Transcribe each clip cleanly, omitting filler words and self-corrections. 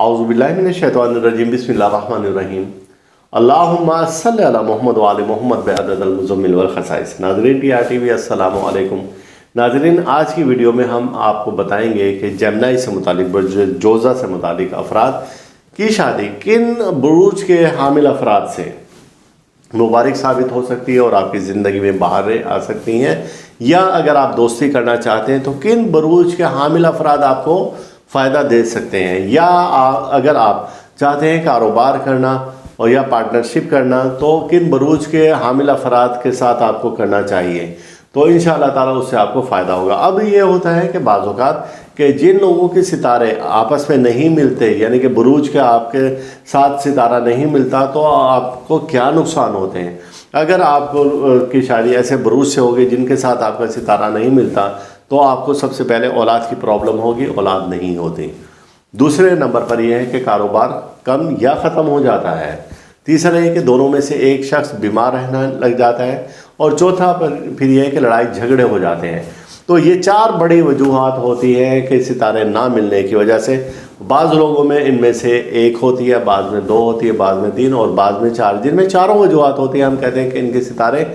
औज़ुबिल्लाहिमिनश्शैतानिर्रजीम बिस्मिल्लाहिर्रहमानिर्रहीम अल्लाहुम्मा सल्लि अला मोहम्मद व आले मोहम्मद बेअददिल मुज़म्मिल वल खसाइस। नाज़रीन TRTV अस्सलामु अलैकुम। नाज़रीन, आज की वीडियो में हम आपको बताएंगे कि जेमिनी से मुतालिक जोज़ा से मुतालिक अफराद की शादी किन बुरूज के हामिल अफराद से मुबारक साबित हो सकती है और आपकी ज़िंदगी में बाहर आ सकती हैं, या अगर आप दोस्ती करना चाहते हैं तो किन बुरूज के हामिल अफराद आपको फ़ायदा दे सकते हैं, या अगर आप चाहते हैं कारोबार करना और या पार्टनरशिप करना तो किन बुरूज के हामिल अफराद के साथ आपको करना चाहिए, तो इंशाअल्लाह ताला उससे आपको फ़ायदा होगा। अब ये होता है कि बाज़ औक़ात कि जिन लोगों के सितारे आपस में नहीं मिलते, यानी कि बुरूज के आपके साथ सितारा नहीं मिलता, तो आपको क्या नुकसान होते हैं। अगर आपको की शादी ऐसे बुरूज से होगी जिनके साथ आपका सितारा नहीं मिलता, तो आपको सबसे पहले औलाद की प्रॉब्लम होगी, औलाद नहीं होती। दूसरे नंबर पर यह है कि कारोबार कम या ख़त्म हो जाता है। तीसरा है कि दोनों में से एक शख्स बीमार रहना लग जाता है, और चौथा फिर यह है कि लड़ाई झगड़े हो जाते हैं। तो ये चार बड़ी वजूहात होती हैं कि सितारे ना मिलने की वजह से। बाज़ लोगों में इनमें से एक होती है, बाद में दो होती है, बाद में तीन और बाद में चार। जिनमें चारों वजूहात होती हैं, हम कहते हैं कि इनके सितारे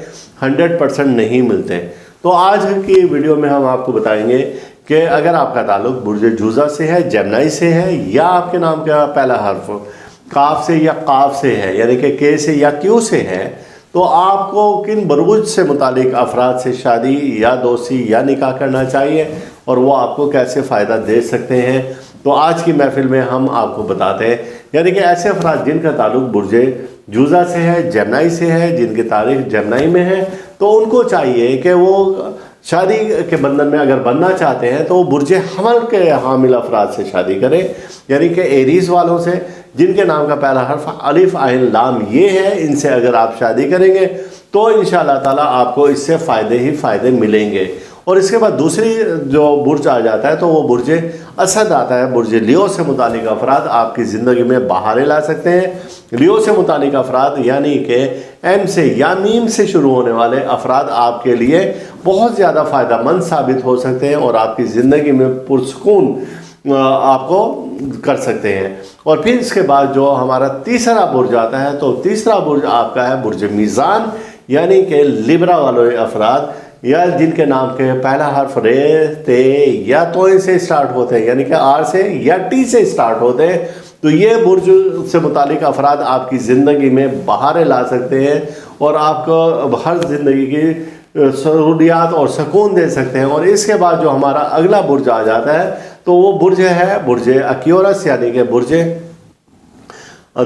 100% नहीं मिलते। तो आज की वीडियो में हम आपको बताएंगे कि अगर आपका ताल्लुक बुर्ज जोज़ा से है, जेमिनी से है, या आपके नाम का पहला हर्फ काफ से या काफ से है, यानी कि के से या क्यू से है, तो आपको किन बुरूज से मुतालिक अफराद से शादी या दोस्ती या निकाह करना चाहिए और वो आपको कैसे फ़ायदा दे सकते हैं। तो आज की महफिल में हम आपको बताते हैं, यानी कि ऐसे अफराद जिनका ताल्लुक बुर्ज जोज़ा से है, जेमिनी से है, जिनकी तारीख जेमिनी में है, तो उनको चाहिए कि वो शादी के बंधन में अगर बनना चाहते हैं तो वो बुर्ज हमल के हामिल अफराद से शादी करें, यानी कि एरीज़ वालों से, जिनके नाम का पहला हर्फ अलिफ आइन लाम ये है। इनसे अगर आप शादी करेंगे तो इंशाअल्लाह ताला आपको इससे फ़ायदे ही फ़ायदे मिलेंगे। और इसके बाद दूसरी जो बुर्ज आ जाता है तो वो बुर्ज असद आता है। बुर्ज लियो से मुतालिक अफराद आपकी ज़िंदगी में बहारें ला सकते हैं। लियो से मुतालिक अफराद यानी कि एम से या मीम से शुरू होने वाले अफराद आपके लिए बहुत ज़्यादा फ़ायदेमंद साबित हो सकते हैं और आपकी ज़िंदगी में पुरसकून आपको कर सकते हैं। और फिर इसके बाद जो हमारा तीसरा बुर्ज आता है, तो तीसरा बुर्ज आपका है बुर्ज मीज़ान, यानी कि लिब्रा वाले अफराद, या जिनके नाम के पहला हर्फ रे, ते या तोय से स्टार्ट होते हैं, यानी कि आर से या टी से स्टार्ट होते हैं। तो ये बुर्ज से मुतालिक अफराद आपकी ज़िंदगी में बहारें ला सकते हैं और आपको हर ज़िंदगी की सहूलियात और सुकून दे सकते हैं। और इसके बाद जो हमारा अगला बुर्ज आ जाता है तो वो बुर्ज है बुर्ज अक्यूरस, यानी कि बुर्ज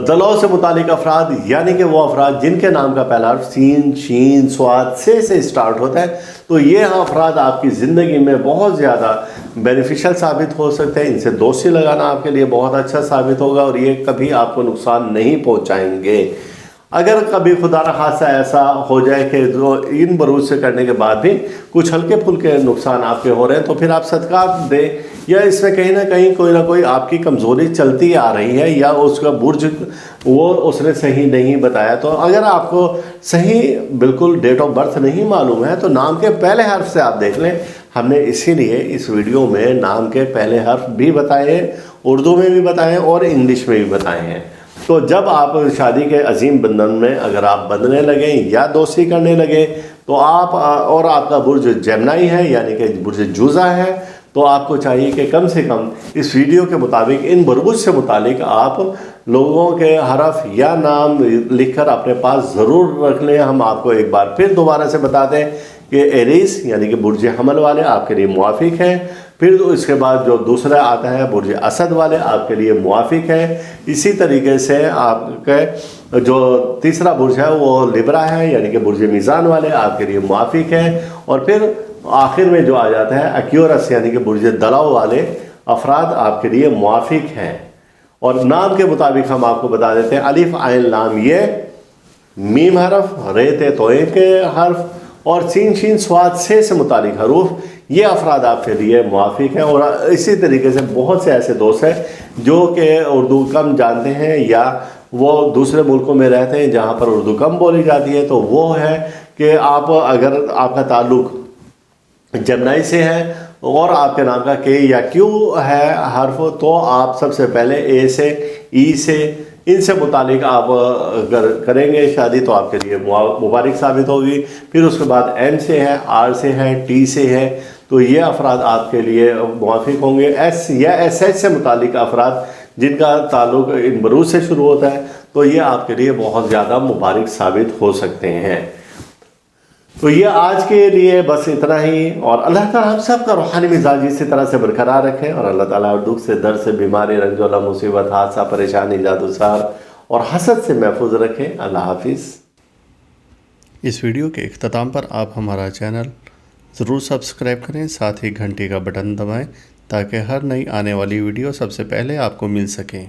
दलो से मुतालिक अफराद, यानी कि वो अफराद जिनके नाम का पहला हर्फ सीन, शीन, स्वाद से स्टार्ट होता है। तो ये अफराद आपकी ज़िंदगी में बहुत ज़्यादा बेनिफिशियल साबित हो सकते हैं। इनसे दोस्ती लगाना आपके लिए बहुत अच्छा साबित होगा और ये कभी आपको नुकसान नहीं पहुंचाएंगे। अगर कभी खुदा न खासा ऐसा हो जाए कि जो इन बुरूज से करने के बाद भी कुछ हल्के फुल्के नुकसान आपके हो रहे हैं, तो फिर आप सदका दें, या इसमें कहीं ना कोई आपकी कमज़ोरी चलती आ रही है, या उसका बुर्ज वो उसने सही नहीं बताया। तो अगर आपको सही बिल्कुल डेट ऑफ बर्थ नहीं मालूम है तो नाम के पहले हर्फ से आप देख लें। हमने इसीलिए इस वीडियो में नाम के पहले हर्फ भी बताए हैं, उर्दू में भी बताए हैं और इंग्लिश में भी बताए हैं। तो जब आप शादी के अजीम बंधन में अगर आप बंधने लगें या दोस्ती करने लगे, तो आप और आपका बुर्ज जेमिनी है, यानी कि बुर्ज जोज़ा है, तो आपको चाहिए कि कम से कम इस वीडियो के मुताबिक इन बुरूज से मुतालिक आप लोगों के हरफ या नाम लिखकर अपने पास ज़रूर रख लें। हम आपको एक बार फिर दोबारा से बता दें कि एरीज़ यानी कि बुर्ज हमल वाले आपके लिए मुआफिक हैं। फिर इसके बाद जो दूसरा आता है बुर्ज असद वाले आपके लिए मुआफिक है। इसी तरीके से आपके जो तीसरा बुर्ज है वो लिब्रा है, यानी कि बुर्ज मीज़ान वाले आपके लिए मुआफिक है। और फिर आखिर में जो आ जाता है अक्यूरस, यानी कि बुर्ज दलाव वाले अफराद आपके लिए मुआफिक हैं। और नाम के मुताबिक हम आपको बता देते हैं, अलिफ आइन लाम ये मीम हरफ, रे ते तोए के हर्फ और सीन शीन स्वाद से मुतालिक हरूफ, ये अफराद आपके लिए मुआफिक हैं। और इसी तरीके से बहुत से ऐसे दोस्त हैं जो कि उर्दू कम जानते हैं या वो दूसरे मुल्कों में रहते हैं जहाँ पर उर्दू कम बोली जाती है। तो वो है कि आप अगर आपका ताल्लुक़ जेमिनी से है اور آپ کے نام کا کے یا کیو ہے حرف تو آپ سب سے پہلے اے سے ای سے ان سے متعلق آپ کریں گے شادی تو آپ کے لیے مبارک ثابت ہوگی. پھر اس کے بعد این سے ہے، آر سے ہے، ٹی سے ہے، تو یہ افراد آپ کے لیے موافق ہوں گے. ایس یا ایس ایچ سے متعلق افراد جن کا تعلق ان بروز سے شروع ہوتا ہے تو یہ آپ کے لیے بہت زیادہ مبارک ثابت ہو سکتے ہیں. تو یہ آج کے لیے بس اتنا ہی، اور اللہ تعالیٰ ہم سب کا روحانی مزاج اسی طرح سے برقرار رکھے، اور اللہ تعالیٰ اور دکھ سے، درد سے، بیماری، رنج و غم، مصیبت، حادثہ، پریشانی، جاد و سار اور حسد سے محفوظ رکھے. اللہ حافظ. اس ویڈیو کے اختتام پر آپ ہمارا چینل ضرور سبسکرائب کریں، ساتھ ہی گھنٹی کا بٹن دبائیں تاکہ ہر نئی آنے والی ویڈیو سب سے پہلے آپ کو مل سکیں.